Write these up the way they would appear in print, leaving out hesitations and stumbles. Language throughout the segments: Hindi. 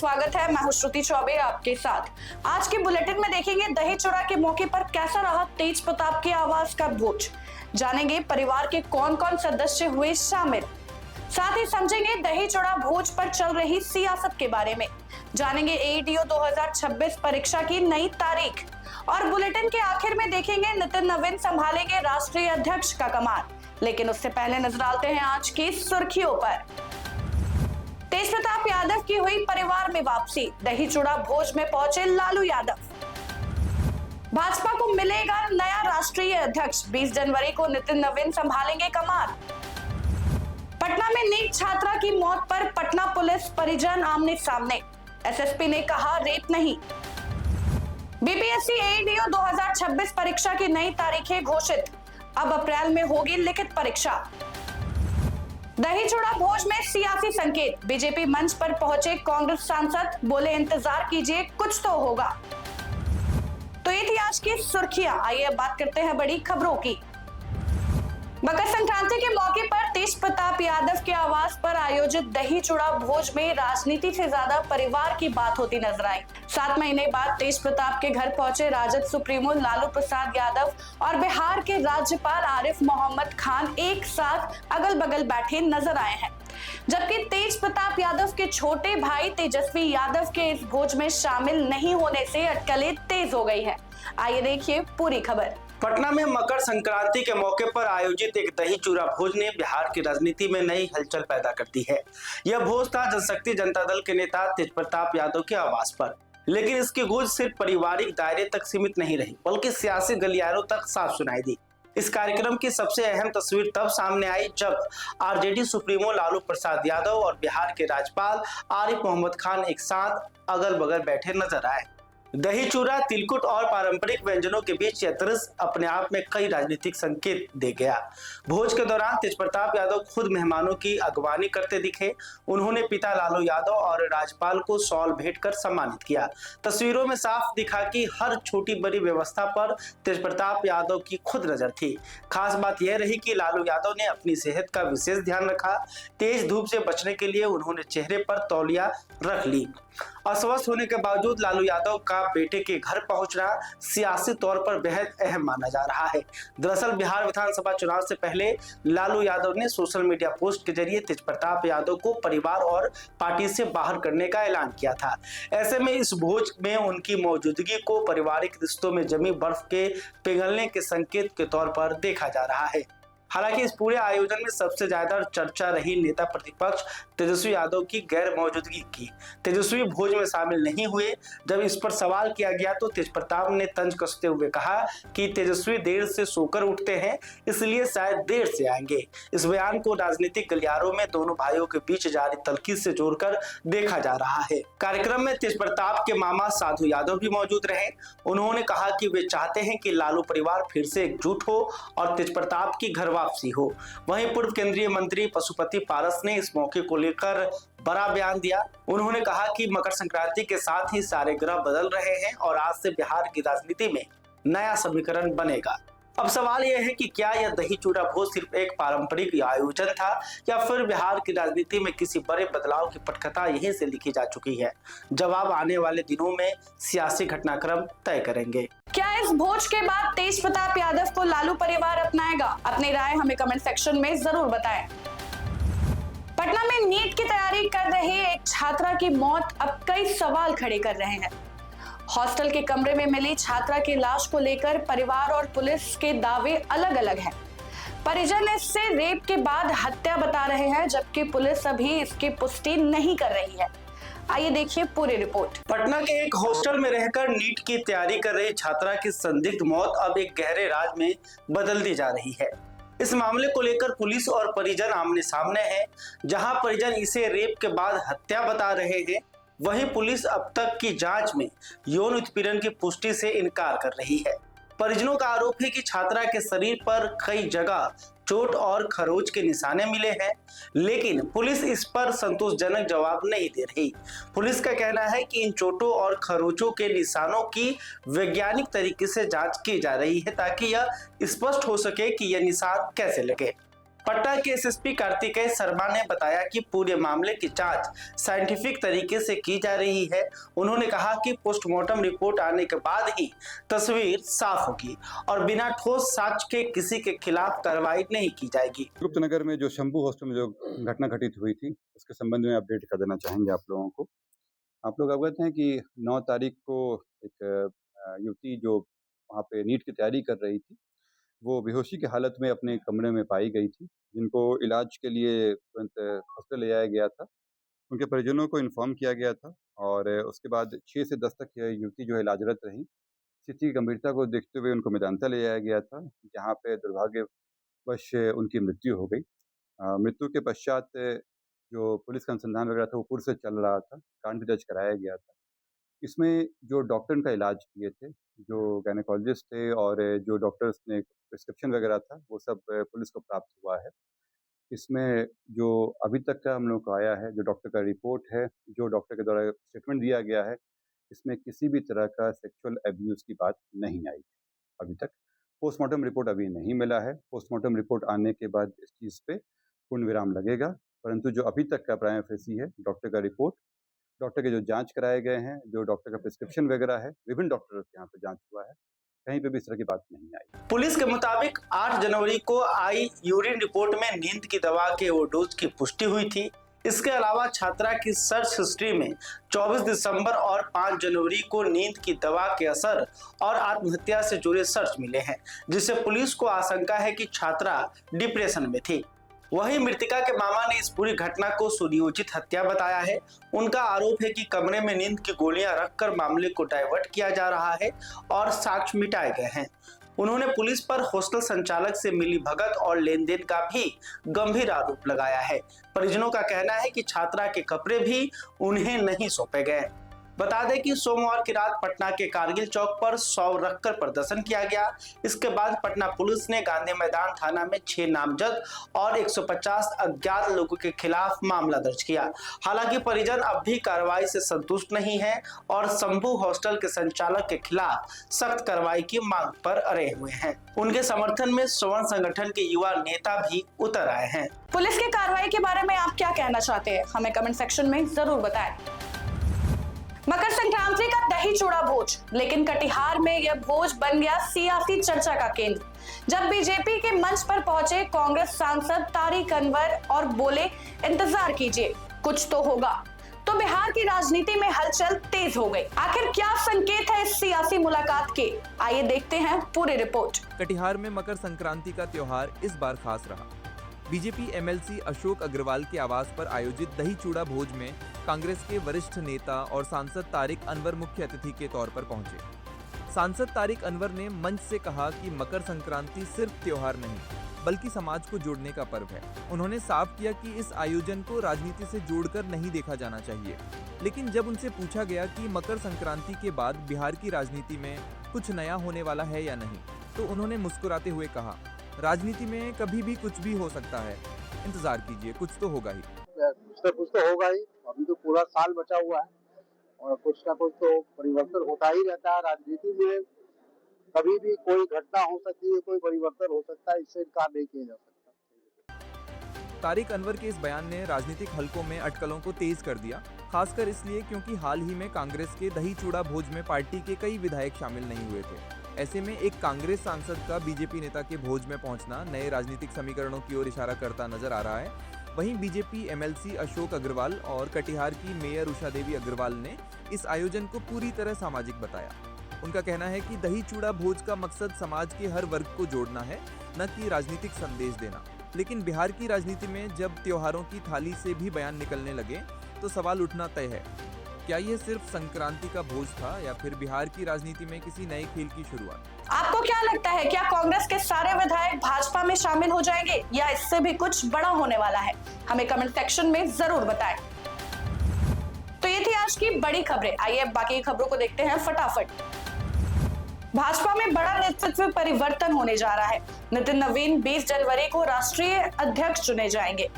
स्वागत है। मैं हूं श्रुति चौबे आपके साथ। आज के बुलेटिन में देखेंगे दहेज चुरा के मौके पर कैसा रहा तेज प्रताप की आवाज का भोज। जानेंगे परिवार के कौन कौन सदस्य हुए शामिल। साथ ही समझेंगे दहेज चुरा भोज पर चल रही सियासत के बारे में। जानेंगे एईडीओ 2026 परीक्षा की नई तारीख। और बुलेटिन के आखिर में देखेंगे नितिन नवीन संभालेंगे राष्ट्रीय अध्यक्ष का कमान। लेकिन उससे पहले नजर डालते हैं आज की सुर्खियों पर। तेज प्रताप यादव की हुई परिवार में वापसी। दही चूड़ा भोज में पहुंचे लालू यादव। भाजपा को मिलेगा नया राष्ट्रीय अध्यक्ष। 20 जनवरी को नितिन नवीन संभालेंगे कमान। पटना में नीट छात्रा की मौत पर पटना पुलिस परिजन आमने सामने। एसएसपी ने कहा रेप नहीं। बीपीएससी एईडीओ 2026 परीक्षा की नई तारीखें घोषित। अब अप्रैल में होगी लिखित परीक्षा। दही चूड़ा भोज में सियासी संकेत। बीजेपी मंच पर पहुंचे कांग्रेस सांसद, बोले इंतजार कीजिए कुछ तो होगा। तो ये थी आज की सुर्खियां। आइए अब बात करते हैं बड़ी खबरों की। मकर संक्रांति के मौके पर तेज प्रताप यादव के आवास पर आयोजित दही चूड़ा भोज में राजनीति से ज्यादा परिवार की बात होती नजर आई। 7 महीने बाद तेज प्रताप के घर पहुंचे राजद सुप्रीमो लालू प्रसाद यादव और बिहार के राज्यपाल आरिफ मोहम्मद खान एक साथ अगल बगल बैठे नजर आए हैं। जबकि तेज प्रताप यादव के छोटे भाई तेजस्वी यादव के इस भोज में शामिल नहीं होने से अटकलें तेज हो गई है। आइए देखिए पूरी खबर। पटना में मकर संक्रांति के मौके पर आयोजित एक दही चूड़ा भोज ने बिहार की राजनीति में नई हलचल पैदा कर दी है। यह भोज था जनशक्ति जनता दल के नेता तेज प्रताप यादव के आवास पर। लेकिन इसकी गूंज सिर्फ पारिवारिक दायरे तक सीमित नहीं रही, बल्कि सियासी गलियारों तक साफ सुनाई दी। इस कार्यक्रम की सबसे अहम तस्वीर तब सामने आई जब आरजेडी सुप्रीमो लालू प्रसाद यादव और बिहार के राज्यपाल आरिफ मोहम्मद खान एक साथ अगल बगल बैठे नजर आए। दही चूड़ा, तिलकुट और पारंपरिक व्यंजनों के बीच यह दृश्य अपने आप में कई राजनीतिक संकेत दे गया। भोज के दौरान तेज प्रताप यादव खुद मेहमानों की अगवानी करते दिखे। उन्होंने पिता लालू यादव और राज्यपाल को शॉल भेंट कर सम्मानित किया। तस्वीरों में साफ दिखा कि हर छोटी बड़ी व्यवस्था पर तेज प्रताप यादव की खुद नजर थी। खास बात यह रही कि लालू यादव ने अपनी सेहत का विशेष ध्यान रखा। तेज धूप से बचने के लिए उन्होंने चेहरे पर तौलिया रख ली। अस्वस्थ होने के बावजूद लालू यादव का बेटे के घर पहुंचना सियासी तौर पर बेहद अहम माना जा रहा है। दरअसल बिहार विधानसभा चुनाव से पहले लालू यादव ने सोशल मीडिया पोस्ट के जरिए तेज प्रताप यादव को परिवार और पार्टी से बाहर करने का ऐलान किया था। ऐसे में इस भोज में उनकी मौजूदगी को पारिवारिक रिश्तों में जमी बर्फ के पिघलने के संकेत के तौर पर देखा जा रहा है। हालांकि इस पूरे आयोजन में सबसे ज्यादा चर्चा रही नेता प्रतिपक्ष तेजस्वी यादव की गैर मौजूदगी की। तेजस्वी भोज में शामिल नहीं हुए। जब इस पर सवाल किया गया तो तेज प्रताप ने तंज कसते हुए कहा कि तेजस्वी देर से सोकर उठते हैं, इसलिए शायद देर से आएंगे। इस बयान को राजनीतिक गलियारों में दोनों भाइयों के बीच जारी तलखी से जोड़कर देखा जा रहा है। कार्यक्रम में तेज प्रताप के मामा साधु यादव भी मौजूद रहे। उन्होंने कहा कि वे चाहते हैं कि लालू परिवार फिर से एकजुट हो और तेज प्रताप की घर वापसी हो। वहीं पूर्व केंद्रीय मंत्री पशुपति पारस ने इस मौके को लेकर बड़ा बयान दिया। उन्होंने कहा कि मकर संक्रांति के साथ ही सारे ग्रह बदल रहे हैं और आज से बिहार की राजनीति में नया समीकरण बनेगा। अब सवाल यह है कि क्या यह दही चूड़ा भोज सिर्फ एक पारंपरिक आयोजन था या फिर बिहार की राजनीति में किसी बड़े बदलाव की पटकथा यहीं से लिखी जा चुकी है। जवाब आने वाले दिनों में सियासी घटनाक्रम तय करेंगे। क्या इस भोज के बाद तेज प्रताप यादव को लालू परिवार अपनाएगा? अपनी राय हमें कमेंट सेक्शन में जरूर बताएं। पटना में नीट की तैयारी कर रहे एक छात्रा की मौत अब कई सवाल खड़े कर रहे हैं। हॉस्टल के कमरे में मिली छात्रा की लाश को लेकर परिवार और पुलिस के दावे अलग अलग हैं। परिजन इससे रेप के बाद हत्या बता रहे हैं, जबकि पुलिस अभी इसकी पुष्टि नहीं कर रही है। आइए देखिए पूरी रिपोर्ट। पटना के एक हॉस्टल में रहकर नीट की तैयारी कर रही छात्रा की संदिग्ध मौत अब एक गहरे राज में बदल दी जा रही है। इस मामले को लेकर पुलिस और परिजन आमने सामने हैं। जहां परिजन इसे रेप के बाद हत्या बता रहे हैं, वहीं पुलिस अब तक की जांच में यौन उत्पीड़न की पुष्टि से इनकार कर रही है। परिजनों का आरोप है कि छात्रा के शरीर पर कई जगह चोट और खरोच के निशाने मिले हैं, लेकिन पुलिस इस पर संतोषजनक जवाब नहीं दे रही। पुलिस का कहना है कि इन चोटों और खरोचों के निशानों की वैज्ञानिक तरीके से जांच की जा रही है ताकि यह स्पष्ट हो सके कि यह निशान कैसे लगे। पटना के एसएसपी कार्तिकेय शर्मा ने बताया कि पूरे मामले की जांच साइंटिफिक तरीके से की जा रही है। उन्होंने कहा कि पोस्टमार्टम रिपोर्ट आने के बाद ही तस्वीर साफ होगी और बिना ठोस साक्ष्य के किसी के खिलाफ कार्रवाई नहीं की जाएगी। गुप्त नगर में जो शंभू हॉस्टल में जो घटना घटित हुई थी उसके संबंध में अपडेट कर देना चाहेंगे आप लोगों को। आप लोग अवगत हैं कि 9 तारीख को एक युवती जो वहाँ पे नीट की तैयारी कर रही थी वो बेहोशी की हालत में अपने कमरे में पाई गई थी, जिनको इलाज के लिए तुरंत हॉस्पिटल ले जाया गया था। उनके परिजनों को इन्फॉर्म किया गया था और उसके बाद 6 से 10 तक यह युवती जो है इलाजरत रही। स्थिति की गंभीरता को देखते हुए उनको मेदांता ले जाया गया था, जहाँ पे दुर्भाग्यवश उनकी मृत्यु हो गई। मृत्यु के पश्चात जो पुलिस का अनुसंधान वगैरह था वो पूर्व से चल रहा था, कांड दर्ज कराया गया था। इसमें जो डॉक्टर इनका इलाज किए थे, जो गायनेकोलॉजिस्ट थे और जो डॉक्टर्स ने प्रिस्क्रिप्शन वगैरह था वो सब पुलिस को प्राप्त हुआ है। इसमें जो अभी तक का हम लोग को आया है, जो डॉक्टर का रिपोर्ट है, जो डॉक्टर के द्वारा स्टेटमेंट दिया गया है, इसमें किसी भी तरह का सेक्सुअल एब्यूज़ की बात नहीं आई अभी तक। पोस्टमार्टम रिपोर्ट अभी नहीं मिला है। पोस्टमार्टम रिपोर्ट आने के बाद इस चीज़ पे पूर्ण विराम लगेगा, परंतु जो अभी तक का प्राइमा फेसी है डॉक्टर का रिपोर्ट, डॉक्टर के जो जांच कराए गए हैं, जो डॉक्टर का प्रिस्क्रिप्शन वगैरह है, विभिन्न डॉक्टरों के यहाँ पे जांच हुआ है, कहीं पे भी इस तरह की बात नहीं आई। पुलिस के मुताबिक 8 जनवरी को आई यूरिन रिपोर्ट में नींद की दवा के ओवरडोज की पुष्टि हुई थी। इसके अलावा छात्रा की सर्च हिस्ट्री में 24 दिसंबर और 5 जनवरी को नींद की दवा के असर और आत्महत्या से जुड़े सर्च मिले हैं, जिससे पुलिस को आशंका है कि छात्रा डिप्रेशन में थी। वहीं मृतिका के मामा ने इस पूरी घटना को सुनियोजित हत्या बताया है। उनका आरोप है कि कमरे में नींद की गोलियां रखकर मामले को डाइवर्ट किया जा रहा है और साक्ष्य मिटाए गए हैं। उन्होंने पुलिस पर हॉस्टल संचालक से मिली भगत और लेन देन का भी गंभीर आरोप लगाया है। परिजनों का कहना है कि छात्रा के कपड़े भी उन्हें नहीं सौंपे गए। बता दें कि सोमवार की रात पटना के कारगिल चौक पर शव रखकर प्रदर्शन किया गया। इसके बाद पटना पुलिस ने गांधी मैदान थाना में 6 नामजद और 150 अज्ञात लोगों के खिलाफ मामला दर्ज किया। हालांकि परिजन अब भी कार्रवाई से संतुष्ट नहीं है और शंभू हॉस्टल के संचालक के खिलाफ सख्त कार्रवाई की मांग पर अड़े हुए हैं। उनके समर्थन में स्वर्ण संगठन के युवा नेता भी उतर आए हैं। पुलिस की कार्रवाई के बारे में आप क्या कहना चाहते हैं, हमें कमेंट सेक्शन में जरूर बताएं। मकर संक्रांति का दही चूड़ा भोज, लेकिन कटिहार में यह भोज बन गया सियासी चर्चा का केंद्र। जब बीजेपी के मंच पर पहुंचे कांग्रेस सांसद तारिक अनवर और बोले इंतजार कीजिए कुछ तो होगा, तो बिहार की राजनीति में हलचल तेज हो गई। आखिर क्या संकेत है इस सियासी मुलाकात के, आइए देखते हैं पूरी रिपोर्ट। कटिहार में मकर संक्रांति का त्योहार इस बार खास रहा। बीजेपी एमएलसी अशोक अग्रवाल के आवास पर आयोजित दही चूड़ा भोज में कांग्रेस के वरिष्ठ नेता और सांसद तारिक अनवर मुख्य अतिथि के तौर पर पहुंचे। सांसद तारिक अनवर ने मंच से कहा कि मकर संक्रांति सिर्फ त्योहार नहीं बल्कि समाज को जोड़ने का पर्व है। उन्होंने साफ किया कि इस आयोजन को राजनीति से जोड़कर नहीं देखा जाना चाहिए। लेकिन जब उनसे पूछा गया कि मकर संक्रांति के बाद बिहार की राजनीति में कुछ नया होने वाला है या नहीं, तो उन्होंने मुस्कुराते हुए कहा, राजनीति में कभी भी कुछ भी हो सकता है, इंतजार कीजिए कुछ तो होगा ही। कुछ तो होगा ही। अभी तो पूरा साल बचा हुआ है और कुछ ना कुछ तो परिवर्तन होता ही रहता है। राजनीति में कभी भी कोई घटना हो सकती है, कोई परिवर्तन हो सकता है, इससे इनकार नहीं किया जा सकता। तारिक अनवर के इस बयान ने राजनीतिक हलकों में अटकलों को तेज कर दिया, खासकर इसलिए क्योंकि हाल ही में कांग्रेस के दही चूड़ा भोज में पार्टी के कई विधायक शामिल नहीं हुए थे। ऐसे में एक कांग्रेस सांसद का बीजेपी नेता के भोज में पहुंचना नए राजनीतिक समीकरणों की ओर इशारा करता नजर आ रहा है। वहीं बीजेपी एमएलसी अशोक अग्रवाल और कटिहार की मेयर उषा देवी अग्रवाल ने इस आयोजन को पूरी तरह सामाजिक बताया। उनका कहना है कि दही चूड़ा भोज का मकसद समाज के हर वर्ग को जोड़ना है, न कि राजनीतिक संदेश देना। लेकिन बिहार की राजनीति में जब त्योहारों की थाली से भी बयान निकलने लगे तो सवाल उठना तय है, क्या यह सिर्फ संक्रांति का भोज था या फिर बिहार की राजनीति में किसी नए खेल की शुरुआत? आपको क्या लगता है, क्या कांग्रेस के सारे विधायक भाजपा में शामिल हो जाएंगे या इससे भी कुछ बड़ा होने वाला है? हमें कमेंट सेक्शन में जरूर बताएं। तो ये थी आज की बड़ी खबरें। आइए अब बाकी खबरों को देखते हैं फटाफट। भाजपा में बड़ा नेतृत्व परिवर्तन होने जा रहा है। नितिन नवीन 20 जनवरी को राष्ट्रीय अध्यक्ष चुने जाएंगे।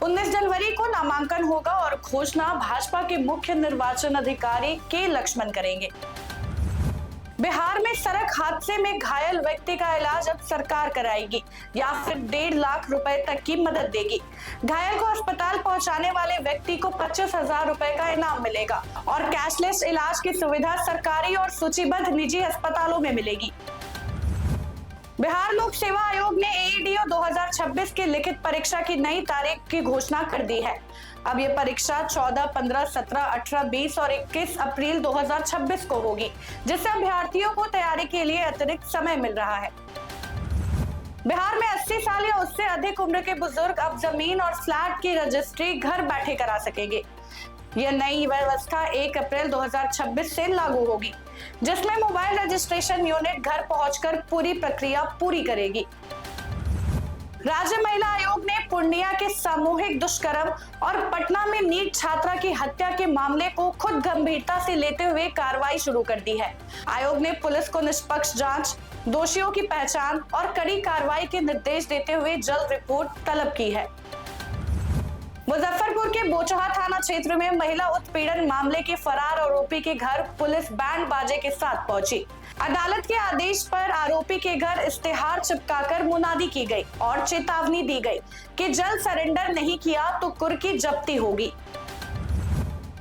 19 जनवरी को नामांकन होगा और घोषणा भाजपा के मुख्य निर्वाचन अधिकारी के लक्ष्मण करेंगे। बिहार में सड़क हादसे में घायल व्यक्ति का इलाज अब सरकार कराएगी या फिर 1.5 लाख रुपए तक की मदद देगी। घायल को अस्पताल पहुंचाने वाले व्यक्ति को 25,000 रुपए का इनाम मिलेगा और कैशलेस इलाज की सुविधा सरकारी और सूचीबद्ध निजी अस्पतालों में मिलेगी। बिहार लोक सेवा आयोग ने एईडीओ 2026 की लिखित परीक्षा की नई तारीख की घोषणा कर दी है। अब ये परीक्षा 14, 15, 17, 18, 20 और 21 अप्रैल 2026 को होगी, जिससे अभ्यर्थियों को तैयारी के लिए अतिरिक्त समय मिल रहा है। बिहार में 80 साल या उससे अधिक उम्र के बुजुर्ग अब जमीन और फ्लैट की रजिस्ट्री घर बैठे करा सकेंगे। यह नई व्यवस्था 1 अप्रैल 2026 से लागू होगी, जिसमें मोबाइल रजिस्ट्रेशन यूनिट घर पहुंचकर पूरी प्रक्रिया पूरी करेगी। राज्य महिला आयोग ने पूर्णिया के सामूहिक दुष्कर्म और पटना में नीट छात्रा की हत्या के मामले को खुद गंभीरता से लेते हुए कार्रवाई शुरू कर दी है। आयोग ने पुलिस को निष्पक्ष जांच, दोषियों की पहचान और कड़ी कार्रवाई के निर्देश देते हुए जल्द रिपोर्ट तलब की है। मुजफ्फरपुर के बोचहा थाना क्षेत्र में महिला उत्पीड़न मामले के फरार आरोपी के घर पुलिस बैंड बाजे के साथ पहुंची। अदालत के आदेश पर आरोपी के घर इश्तेहार चिपकाकर मुनादी की गई और चेतावनी दी गई कि जल्द सरेंडर नहीं किया तो कुर्की जब्ती होगी।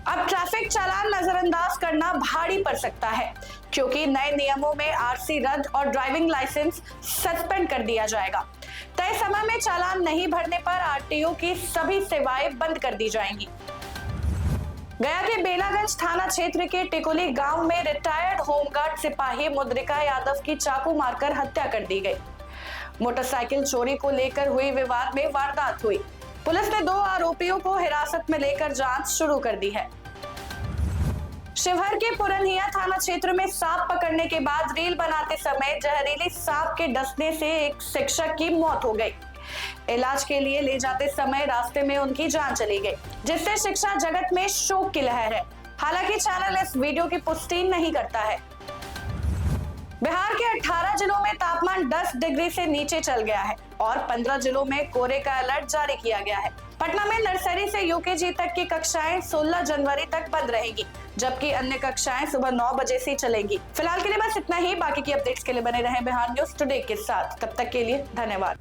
अब ट्रैफिक चालान नजरअंदाज करना भारी पड़ सकता है, क्योंकि नए नियमों में आरसी रद्द और ड्राइविंग लाइसेंस सस्पेंड कर दिया जाएगा। तय समय में चालान नहीं भरने पर आरटीओ की सभी सेवाएं बंद कर दी जाएंगी। गया के बेलागंज थाना क्षेत्र के टिकुली गांव में रिटायर्ड होमगार्ड सिपाही मुद्रिका यादव की चाकू मारकर हत्या कर दी गई। मोटरसाइकिल चोरी को लेकर हुई विवाद में वारदात हुई। पुलिस ने 2 आरोपियों को हिरासत में लेकर जांच शुरू कर दी है। शिवहर के पुरनिया थाना क्षेत्र में सांप पकड़ने के बाद रील बनाते समय जहरीली सांप के डसने से एक शिक्षक की मौत हो गई। इलाज के लिए ले जाते समय रास्ते में उनकी जान चली गई, जिससे शिक्षा जगत में शोक की लहर है। हालांकि चैनल इस वीडियो की पुष्टि नहीं करता है। बिहार के 18 जिलों में तापमान 10 डिग्री से नीचे चल गया है और 15 जिलों में कोहरे का अलर्ट जारी किया गया है। पटना में नर्सरी से यूकेजी तक की कक्षाएं 16 जनवरी तक बंद रहेगी, जबकि अन्य कक्षाएं सुबह 9 बजे से चलेंगी। फिलहाल के लिए बस इतना ही। बाकी की अपडेट्स के लिए बने रहें बिहार न्यूज टुडे के साथ। तब तक के लिए धन्यवाद।